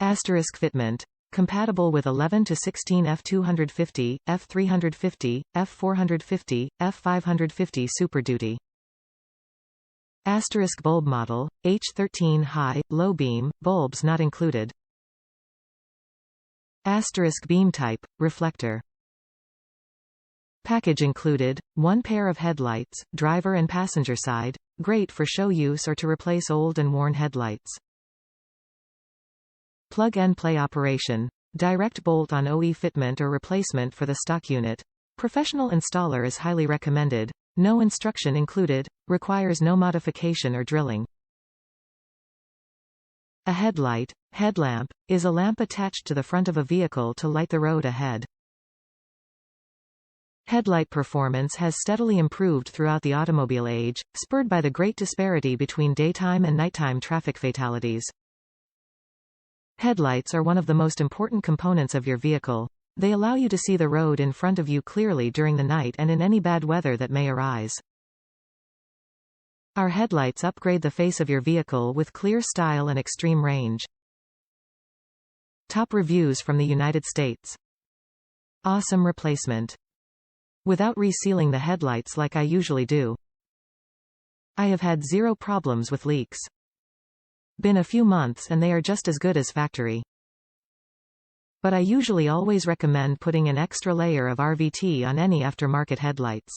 Fitment. Compatible with 11 to 16 F-250, F-350, F-450, F-550 Super Duty. Bulb model, H13 high, low beam, bulbs not included. Beam type, reflector. Package included, 1 pair of headlights, driver and passenger side, great for show use or to replace old and worn headlights. Plug-and-play operation. Direct bolt-on OE fitment or replacement for the stock unit. Professional installer is highly recommended. No instruction included, requires no modification or drilling. A headlamp, is a lamp attached to the front of a vehicle to light the road ahead. Headlight performance has steadily improved throughout the automobile age, spurred by the great disparity between daytime and nighttime traffic fatalities. Headlights are one of the most important components of your vehicle. They allow you to see the road in front of you clearly during the night and in any bad weather that may arise. Our headlights upgrade the face of your vehicle with clear style and extreme range. Top reviews from the United States. Awesome replacement. Without resealing the headlights like I usually do. I have had 0 problems with leaks. Been a few months and they are just as good as factory. But I usually always recommend putting an extra layer of RVT on any aftermarket headlights.